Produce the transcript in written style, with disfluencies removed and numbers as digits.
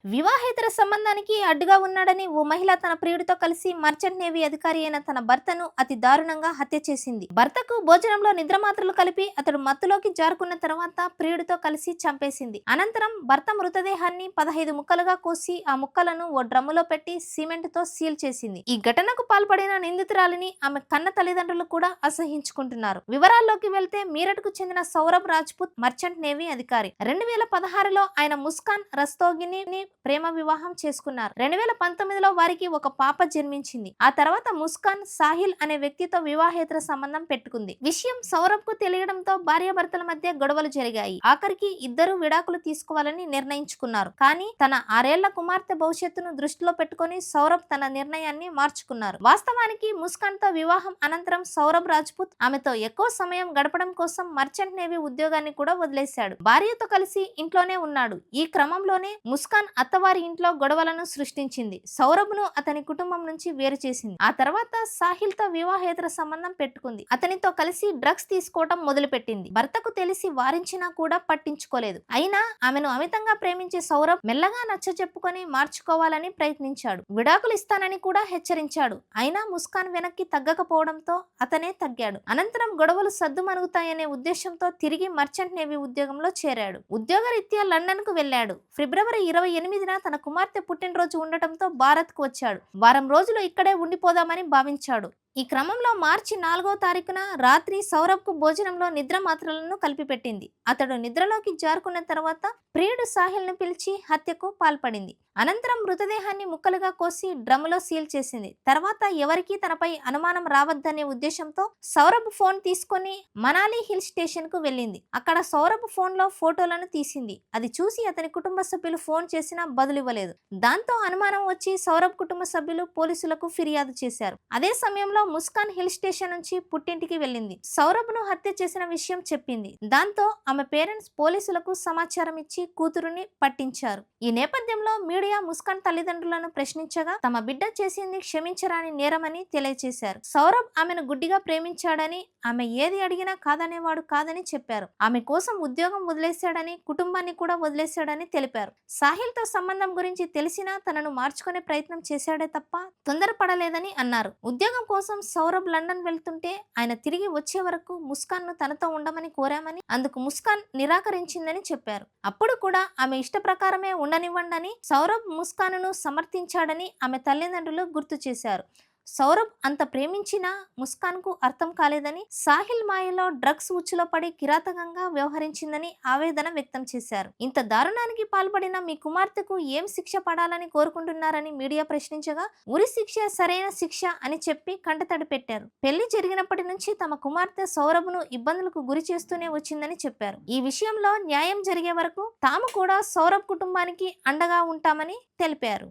వివాహేతర సంబంధానికి అడ్డుగా ఉన్నాడని ఓ మహిళ తన ప్రియుడితో కలిసి మర్చెంట్ నేవీ అధికారి అయిన తన భర్తను అతి దారుణంగా హత్య చేసింది. భర్తకు భోజనంలో నిద్రమాత్రలు కలిపి అతడు మత్తులోకి జారుకున్న తర్వాత ప్రియుడితో కలిసి చంపేసింది. అనంతరం భర్త మృతదేహాన్ని 15 ముక్కలుగా కోసి ఆ ముక్కలను ఓ డ్రమ్ములో పెట్టి సిమెంట్తో సీల్ చేసింది. ఈ ఘటనకు పాల్పడిన నిందితురాలిని ఆమె కన్న తల్లిదండ్రులు కూడా అసహించుకుంటున్నారు. వివరాల్లోకి వెళ్తే మీరట్కు చెందిన సౌరభ్ రాజ్పుత్ మర్చెంట్ నేవీ అధికారి. 2016లో ఆయన ముస్కాన్ రస్తోగిని ప్రేమ వివాహం చేసుకున్నారు. 2019లో వారికి ఒక పాప జన్మించింది. ఆ తర్వాత ముస్కాన్ సాహిల్ అనే వ్యక్తితో వివాహేతర సంబంధం పెట్టుకుంది. విషయం సౌరభ్ కు తెలియడంతో భార్యాభర్తల మధ్య గొడవలు జరిగాయి. ఆఖరికి ఇద్దరు విడాకులు తీసుకోవాలని నిర్ణయించుకున్నారు. కానీ తన 6 ఏళ్ల కుమార్తె భవిష్యత్తును దృష్టిలో పెట్టుకుని సౌరభ్ తన నిర్ణయాన్ని మార్చుకున్నారు. వాస్తవానికి ముస్కాన్ తో వివాహం అనంతరం సౌరభ్ రాజ్పుత్ ఆమెతో ఎక్కువ సమయం గడపడం కోసం మర్చెంట్ నేవీ ఉద్యోగాన్ని కూడా వదిలేశాడు. భార్యతో కలిసి ఇంట్లోనే ఉన్నాడు. ఈ క్రమంలోనే ముస్కాన్ అత్తవారి ఇంట్లో గొడవలను సృష్టించింది. సౌరభ్ను అతని కుటుంబం నుంచి వేరు చేసింది. ఆ తర్వాత సాహిల్ తో వివాహేతర సంబంధం పెట్టుకుంది. అతనితో కలిసి డ్రగ్స్ తీసుకోవటం మొదలుపెట్టింది. భర్తకు తెలిసి వారించినా కూడా పట్టించుకోలేదు. అయినా ఆమెను అమితంగా ప్రేమించే సౌరభ్ మెల్లగా నచ్చచెప్పుకొని మార్చుకోవాలని ప్రయత్నించాడు. విడాకులు ఇస్తానని కూడా హెచ్చరించాడు. అయినా ముస్కాన్ వెనక్కి తగ్గకపోవడంతో అతనే తగ్గాడు. అనంతరం గొడవలు సద్దుమణుగుతాయనే ఉద్దేశంతో తిరిగి మర్చెంట్ నేవీ ఉద్యోగంలో చేరాడు. ఉద్యోగరీత్యా లండన్ కు వెళ్లాడు. ఫిబ్రవరి 28న తన కుమార్తె పుట్టినరోజు ఉండటంతో భారత్ కు వచ్చాడు. వారం రోజులు ఇక్కడే ఉండిపోదామని భావించాడు. ఈ క్రమంలో మార్చి 4వ తారీఖున రాత్రి సౌరభ్ కు భోజనంలో నిద్ర మాత్రలను కలిపి పెట్టింది. అతడు నిద్రలోకి జారుకున్న తర్వాత ప్రియుడు సాహిల్ ను పిలిచి హత్యకు పాల్పడింది. అనంతరం మృతదేహాన్ని ముక్కలుగా కోసి డ్రమ్ములో సీల్ చేసింది. తర్వాత ఎవరికీ తనపై అనుమానం రావద్దనే ఉద్దేశంతో సౌరభ్ ఫోన్ తీసుకొని మనాలి హిల్ స్టేషన్ కు వెళ్ళింది. అక్కడ సౌరభ్ ఫోన్ లో ఫోటోలను తీసింది. అది చూసి అతని కుటుంబ సభ్యులు ఫోన్ చేసినా బదులివ్వలేదు. దాంతో అనుమానం వచ్చి సౌరభ్ కుటుంబ సభ్యులు పోలీసులకు ఫిర్యాదు చేశారు. అదే సమయంలో ముస్కాన్ హిల్ స్టేషన్ నుంచి పుట్టింటికి వెళ్ళింది. సౌరభ్ ను హత్య చేసిన విషయం చెప్పింది. దాంతో ఆమె పేరెంట్స్ పోలీసులకు సమాచారం ఇచ్చి కూతురుని పట్టించారు. ఈ నేపథ్యంలో మీడియా ముస్కాన్ తల్లిదండ్రులను ప్రశ్నించగా తమ బిడ్డ చేసింది క్షమించరాని నేరమని తెలియజేశారు. సౌరభ్ ఆమెను గుడ్డిగా ప్రేమించాడని, ఆమె ఏది అడిగినా కాదనేవాడు కాదని చెప్పారు. ఆమె కోసం ఉద్యోగం వదిలేశాడని, కుటుంబాన్ని కూడా వదిలేశాడని తెలిపారు. సాహిల్ తో సంబంధం గురించి తెలిసినా తనను మార్చుకునే ప్రయత్నం చేశాడే తప్ప తొందరపడలేదని అన్నారు. ఉద్యోగం కోసం సౌరభ్ లండన్ వెళ్తుంటే ఆయన తిరిగి వచ్చే వరకు ముస్కాన్ ను తనతో ఉండమని కోరామని, అందుకు ముస్కాన్ నిరాకరించిందని చెప్పారు. అప్పుడు కూడా ఆమె ఇష్ట ప్రకారమే ఉండనివ్వండని సౌరభ్ ముస్కాన్ను సమర్థించాడని ఆమె తల్లిదండ్రులు గుర్తు చేశారు. సౌరభ్ అంత ప్రేమించినా ముస్కాన్ కు అర్థం కాలేదని, సాహిల్ మాయలో డ్రగ్స్ ఉచ్చులో పడి కిరాతకంగా వ్యవహరించిందని ఆవేదన వ్యక్తం చేశారు. ఇంత దారుణానికి పాల్పడిన మీ కుమార్తెకు ఏం శిక్ష పడాలని కోరుకుంటున్నారని మీడియా ప్రశ్నించగా ఉరి శిక్ష సరైన శిక్ష అని చెప్పి కంటతడి పెట్టారు. పెళ్లి జరిగినప్పటి నుంచి తమ కుమార్తె సౌరభ్ ను ఇబ్బందులకు గురి చేస్తూనే వచ్చిందని చెప్పారు. ఈ విషయంలో న్యాయం జరిగే వరకు తాము కూడా సౌరభ్ కుటుంబానికి అండగా ఉంటామని తెలిపారు.